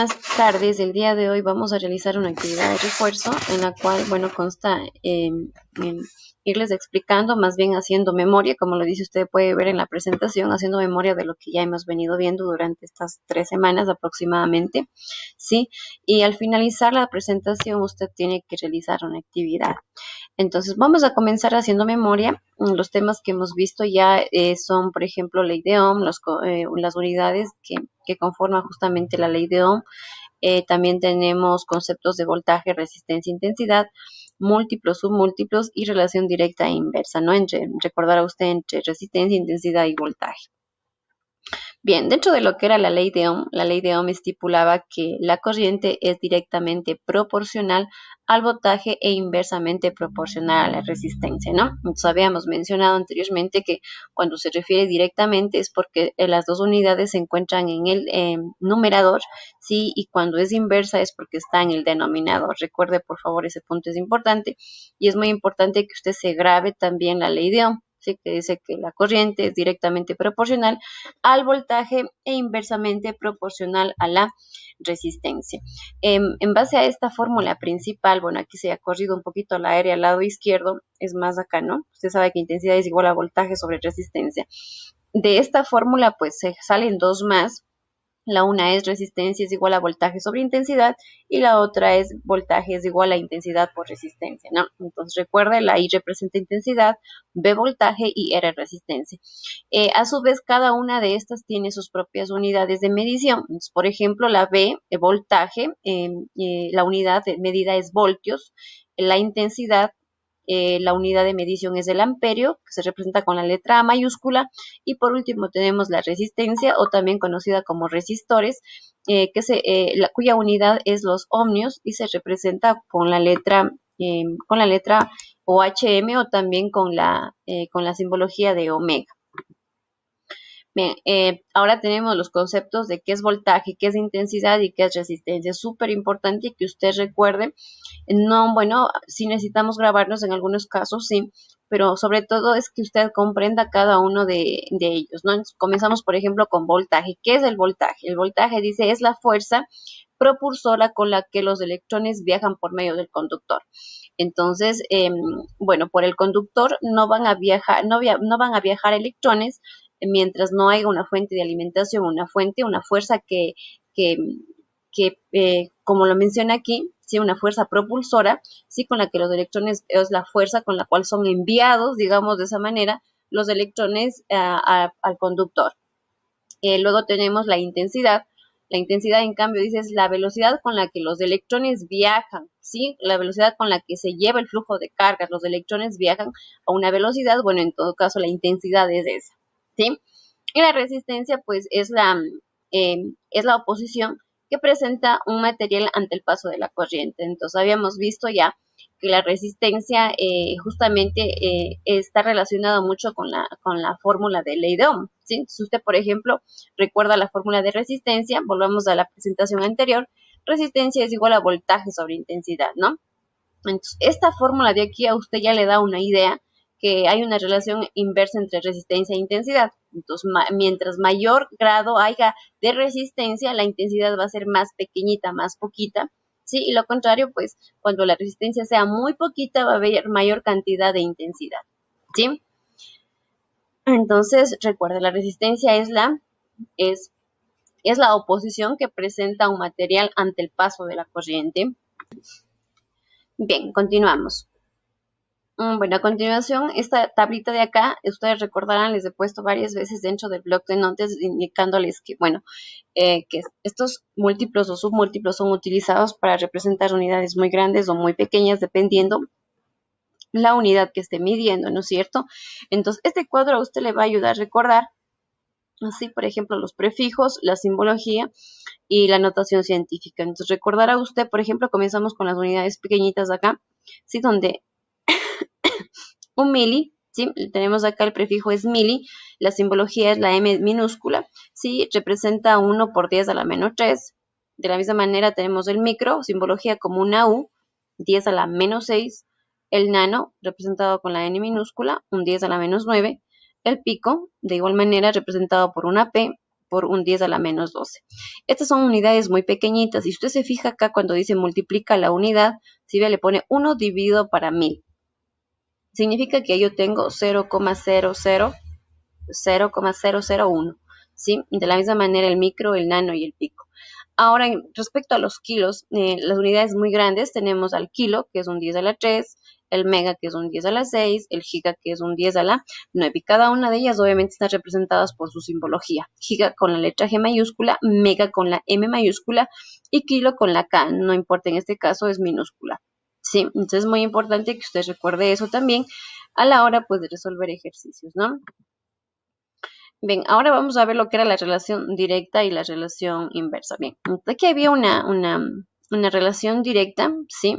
Buenas tardes, el día de hoy vamos a realizar una actividad de refuerzo en la cual, bueno, consta en irles explicando, más bien haciendo memoria, como lo dice usted, puede ver en la presentación, haciendo memoria de lo que ya hemos venido viendo durante estas 3 semanas aproximadamente, ¿sí? Y al finalizar la presentación usted tiene que realizar una actividad. Entonces vamos a comenzar haciendo memoria. Los temas que hemos visto ya son, por ejemplo, ley de Ohm, las unidades que conforman justamente la ley de Ohm. También tenemos conceptos de voltaje, resistencia, intensidad, múltiplos, submúltiplos y relación directa e inversa, ¿no? Recordará usted entre resistencia, intensidad y voltaje. Bien, dentro de lo que era la ley de Ohm estipulaba que la corriente es directamente proporcional al voltaje e inversamente proporcional a la resistencia, ¿no? Entonces habíamos mencionado anteriormente que cuando se refiere directamente es porque las dos unidades se encuentran en el numerador, ¿sí? Y cuando es inversa es porque está en el denominador. Recuerde, por favor, ese punto es importante y es muy importante que usted se grabe también la ley de Ohm, ¿sí? Que dice que la corriente es directamente proporcional al voltaje e inversamente proporcional a la resistencia. En base a esta fórmula principal, bueno, aquí se ha corrido un poquito la área al lado izquierdo, es más acá, ¿no? Usted sabe que intensidad es igual a voltaje sobre resistencia. De esta fórmula, pues se salen dos más. La una es resistencia es igual a voltaje sobre intensidad y la otra es voltaje es igual a intensidad por resistencia, ¿no? Entonces recuerde, la I representa intensidad, B voltaje y R resistencia. A su vez, cada una de estas tiene sus propias unidades de medición. Entonces, por ejemplo, la B, voltaje, la unidad de medida es voltios, la intensidad, la unidad de medición es el amperio, que se representa con la letra A mayúscula, y por último tenemos la resistencia, o también conocida como resistores, cuya unidad es los ohmios y se representa con la letra OHM o también con la simbología de omega. Bien, ahora tenemos los conceptos de qué es voltaje, qué es intensidad y qué es resistencia. Es súper importante que usted recuerde. No, bueno, sí necesitamos grabarnos en algunos casos, sí, pero sobre todo es que usted comprenda cada uno de ellos, ¿no? Entonces, comenzamos, por ejemplo, con voltaje. ¿Qué es el voltaje? El voltaje, dice, es la fuerza propulsora con la que los electrones viajan por medio del conductor. Entonces, bueno, por el conductor no van a viajar, no van a viajar electrones mientras no haya una fuente de alimentación, una fuerza que, como lo menciona aquí, ¿sí? Una fuerza propulsora, ¿sí? Con la que los electrones, es la fuerza con la cual son enviados, digamos de esa manera, los electrones al conductor. Luego tenemos la intensidad. La intensidad, en cambio, dice es la velocidad con la que los electrones viajan, ¿sí? La velocidad con la que se lleva el flujo de cargas. Los electrones viajan a una velocidad, bueno, en todo caso, la intensidad es esa, ¿sí? Y la resistencia, pues, es la oposición que presenta un material ante el paso de la corriente. Entonces, habíamos visto ya que la resistencia justamente está relacionada mucho con la fórmula de ley de Ohm, ¿sí? Si usted, por ejemplo, recuerda la fórmula de resistencia, volvamos a la presentación anterior, resistencia es igual a voltaje sobre intensidad, ¿no? Entonces, esta fórmula de aquí a usted ya le da una idea que hay una relación inversa entre resistencia e intensidad. Entonces, mientras mayor grado haya de resistencia, la intensidad va a ser más pequeñita, más poquita, ¿sí? Y lo contrario, pues, cuando la resistencia sea muy poquita, va a haber mayor cantidad de intensidad, ¿sí? Entonces, recuerda, la resistencia es, es la oposición que presenta un material ante el paso de la corriente. Bien, continuamos. Bueno, a continuación, esta tablita de acá, ustedes recordarán, les he puesto varias veces dentro del bloc de notas indicándoles que, bueno, que estos múltiplos o submúltiplos son utilizados para representar unidades muy grandes o muy pequeñas, dependiendo la unidad que esté midiendo, ¿no es cierto? Entonces, este cuadro a usted le va a ayudar a recordar, así, por ejemplo, los prefijos, la simbología y la notación científica. Entonces, recordará usted, por ejemplo, comenzamos con las unidades pequeñitas acá, ¿sí? Donde un mili, ¿sí? Tenemos acá el prefijo es mili, la simbología es la M minúscula, ¿sí? Representa 1 por 10 a la menos 3. De la misma manera tenemos el micro, simbología como una U, 10 a la menos 6. El nano, representado con la N minúscula, un 10 a la menos 9. El pico, de igual manera, representado por una P, por un 10 a la menos 12. Estas son unidades muy pequeñitas. Y usted se fija acá cuando dice multiplica la unidad, si ve, le pone 1 dividido para 1000. Significa que yo tengo 0,001, ¿sí? De la misma manera el micro, el nano y el pico. Ahora, respecto a los kilos, las unidades muy grandes tenemos al kilo, que es un 10 a la 3, el mega, que es un 10 a la 6, el giga, que es un 10 a la 9. Y cada una de ellas obviamente están representadas por su simbología. Giga con la letra G mayúscula, mega con la M mayúscula y kilo con la K. No importa, en este caso es minúscula. Sí, entonces es muy importante que usted recuerde eso también a la hora pues de resolver ejercicios, ¿no? Bien, ahora vamos a ver lo que era la relación directa y la relación inversa. Bien, aquí había una relación directa, ¿sí?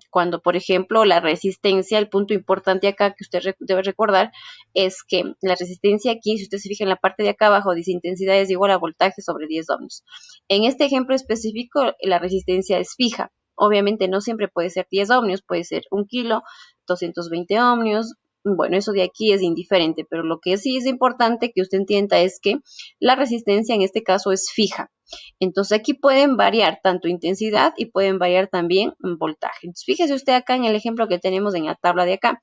Cuando, por ejemplo, la resistencia, el punto importante acá que usted debe recordar es que la resistencia aquí, si usted se fija en la parte de acá abajo, dice intensidad es igual a voltaje sobre 10 ohmios. En este ejemplo específico, la resistencia es fija. Obviamente no siempre puede ser 10 ohmios, puede ser 1 kilo, 220 ohmios. Bueno, eso de aquí es indiferente, pero lo que sí es importante que usted entienda es que la resistencia en este caso es fija. Entonces aquí pueden variar tanto intensidad y pueden variar también voltaje. Entonces, fíjese usted acá en el ejemplo que tenemos en la tabla de acá.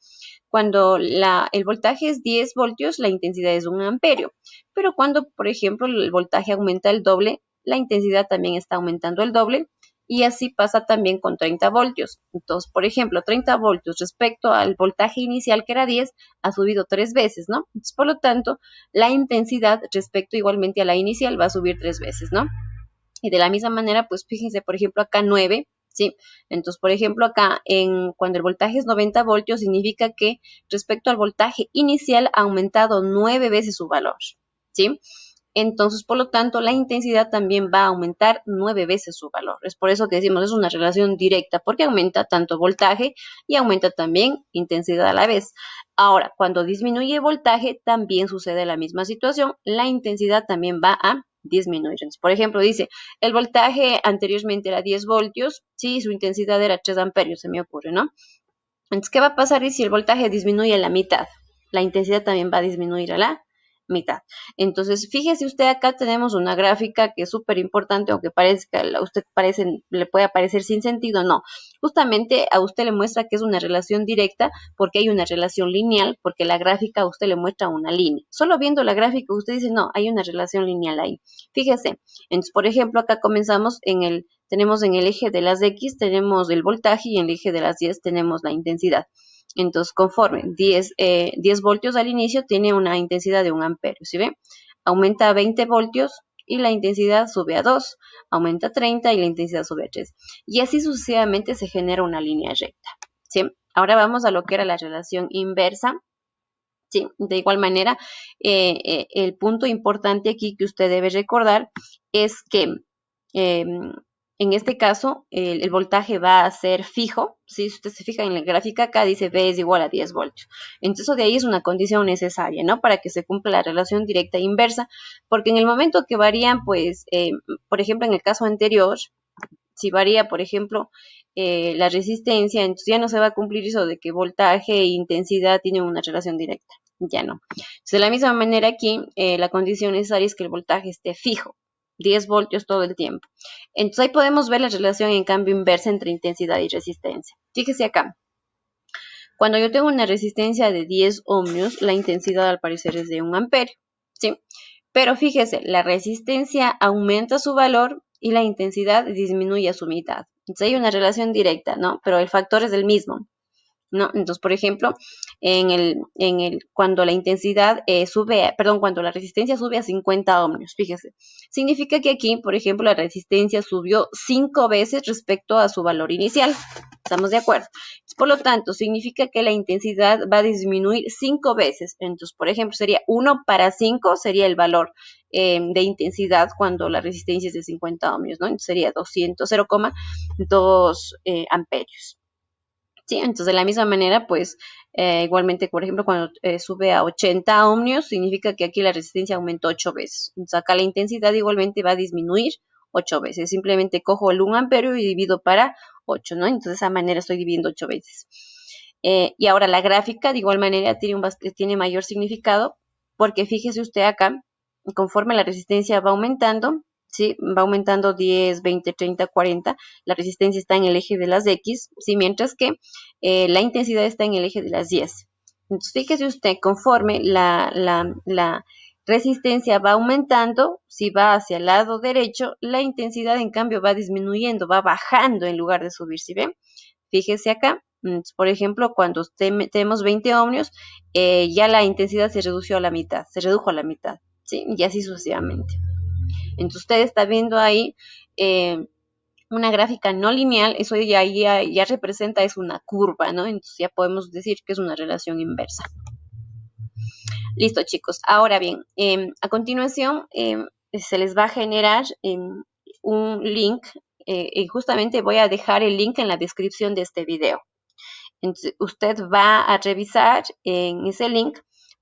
Cuando el voltaje es 10 voltios, la intensidad es 1 amperio. Pero cuando, por ejemplo, el voltaje aumenta el doble, la intensidad también está aumentando el doble. Y así pasa también con 30 voltios. Entonces, por ejemplo, 30 voltios respecto al voltaje inicial que era 10, ha subido 3 veces, ¿no? Entonces, por lo tanto, la intensidad respecto igualmente a la inicial va a subir 3 veces, ¿no? Y de la misma manera, pues fíjense, por ejemplo, acá 9, ¿sí? Entonces, por ejemplo, acá cuando el voltaje es 90 voltios, significa que respecto al voltaje inicial ha aumentado 9 veces su valor, ¿sí? Entonces, por lo tanto, la intensidad también va a aumentar 9 veces su valor. Es por eso que decimos, es una relación directa, porque aumenta tanto voltaje y aumenta también intensidad a la vez. Ahora, cuando disminuye voltaje, también sucede la misma situación. La intensidad también va a disminuir. Entonces, por ejemplo, dice, el voltaje anteriormente era 10 voltios, sí, su intensidad era 3 amperios, se me ocurre, ¿no? Entonces, ¿qué va a pasar si el voltaje disminuye a la mitad? La intensidad también va a disminuir a la mitad. Entonces, fíjese usted, acá tenemos una gráfica que es súper importante, aunque parezca, a usted le pueda parecer sin sentido, no. Justamente a usted le muestra que es una relación directa porque hay una relación lineal, porque la gráfica a usted le muestra una línea. Solo viendo la gráfica usted dice, no, hay una relación lineal ahí. Fíjese, entonces, por ejemplo, acá comenzamos tenemos en el eje de las X, tenemos el voltaje y en el eje de las Y tenemos la intensidad. Entonces, conforme 10 voltios al inicio tiene una intensidad de 1 amperio, ¿sí ve? Aumenta a 20 voltios y la intensidad sube a 2, aumenta a 30 y la intensidad sube a 3. Y así sucesivamente se genera una línea recta, ¿sí? Ahora vamos a lo que era la relación inversa. Sí, de igual manera, el punto importante aquí que usted debe recordar es que en este caso el voltaje va a ser fijo. Si usted se fija en la gráfica acá dice V es igual a 10 voltios. Entonces de ahí es una condición necesaria, ¿no? Para que se cumpla la relación directa e inversa, porque en el momento que varían, pues, por ejemplo, en el caso anterior, si varía, por ejemplo, la resistencia, entonces ya no se va a cumplir eso de que voltaje e intensidad tienen una relación directa. Ya no. Entonces, de la misma manera aquí, la condición necesaria es que el voltaje esté fijo, 10 voltios todo el tiempo. Entonces ahí podemos ver la relación en cambio inversa entre intensidad y resistencia. Fíjese acá. Cuando yo tengo una resistencia de 10 ohmios, la intensidad al parecer es de 1 amperio, ¿sí? Pero fíjese, la resistencia aumenta su valor y la intensidad disminuye a su mitad. Entonces hay una relación directa, ¿no? Pero el factor es el mismo, ¿no? Entonces, por ejemplo, cuando la intensidad cuando la resistencia sube a 50 ohmios, fíjese, significa que aquí, por ejemplo, la resistencia subió 5 veces respecto a su valor inicial. ¿Estamos de acuerdo? Por lo tanto, significa que la intensidad va a disminuir 5 veces. Entonces, por ejemplo, sería 1 para 5 sería el valor de intensidad cuando la resistencia es de 50 ohmios, ¿no? Entonces sería 0,2 amperios. Sí, entonces de la misma manera, pues igualmente, por ejemplo, cuando sube a 80 ohmios, significa que aquí la resistencia aumenta 8 veces. Entonces acá la intensidad igualmente va a disminuir 8 veces. Simplemente cojo el 1 amperio y divido para 8, ¿no? Entonces de esa manera estoy dividiendo 8 veces. Y ahora la gráfica de igual manera tiene mayor significado porque fíjese usted acá conforme la resistencia va aumentando, ¿sí? Va aumentando 10, 20, 30, 40, la resistencia está en el eje de las X, ¿sí? Mientras que la intensidad está en el eje de las Y. Entonces, fíjese usted, conforme la resistencia va aumentando, si va hacia el lado derecho, la intensidad en cambio va disminuyendo, va bajando en lugar de subir, ¿sí ven? Fíjese acá, por ejemplo, cuando tenemos 20 ohmios, ya la intensidad se redujo a la mitad, ¿sí? Y así sucesivamente. Entonces usted está viendo ahí una gráfica no lineal, eso ya representa, es una curva, ¿no? Entonces ya podemos decir que es una relación inversa. Listo, chicos. Ahora bien, a continuación se les va a generar un link y justamente voy a dejar el link en la descripción de este video. Entonces, usted va a revisar en ese link,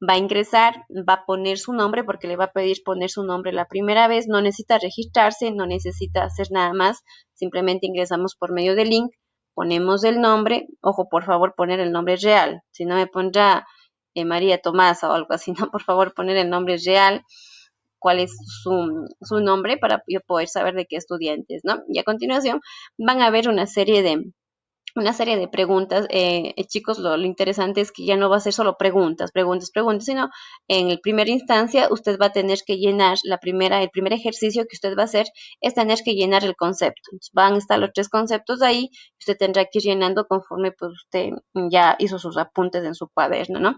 va a ingresar, va a poner su nombre porque le va a pedir poner su nombre la primera vez. No necesita registrarse, no necesita hacer nada más. Simplemente ingresamos por medio del link, ponemos el nombre. Ojo, por favor, poner el nombre real. Si no me pondrá María Tomasa o algo así, no, por favor, poner el nombre real, cuál es su nombre para yo poder saber de qué estudiantes, ¿no? Y a continuación van a ver una serie de preguntas. Chicos, lo interesante es que ya no va a ser solo preguntas, sino en el primera instancia usted va a tener que llenar el primer ejercicio que usted va a hacer es tener que llenar el concepto. Entonces, van a estar los 3 conceptos ahí, usted tendrá que ir llenando conforme pues usted ya hizo sus apuntes en su cuaderno, ¿no?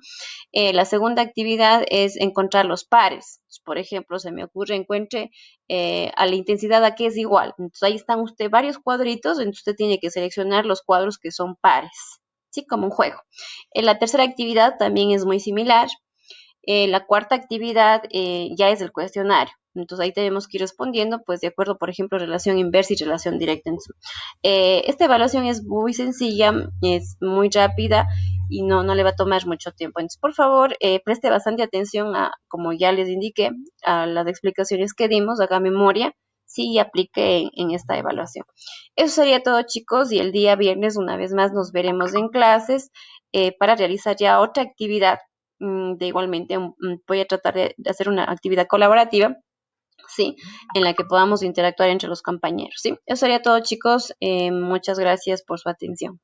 La segunda actividad es encontrar los pares. Por ejemplo, se me ocurre, encuentre a la intensidad a que es igual. Entonces ahí están usted varios cuadritos, entonces usted tiene que seleccionar los cuadros que son pares, ¿sí? Como un juego. La tercera actividad también es muy similar. La cuarta actividad ya es el cuestionario. Entonces ahí tenemos que ir respondiendo, pues de acuerdo, por ejemplo, relación inversa y relación directa. Entonces, esta evaluación es muy sencilla, es muy rápida y no le va a tomar mucho tiempo. Entonces, por favor, preste bastante atención a, como ya les indiqué, a las explicaciones que dimos, haga memoria, sí, y aplique en esta evaluación. Eso sería todo, chicos, y el día viernes, una vez más, nos veremos en clases para realizar ya otra actividad. De igualmente voy a tratar de hacer una actividad colaborativa, ¿sí? En la que podamos interactuar entre los compañeros, ¿sí? Eso sería todo, chicos. Muchas gracias por su atención.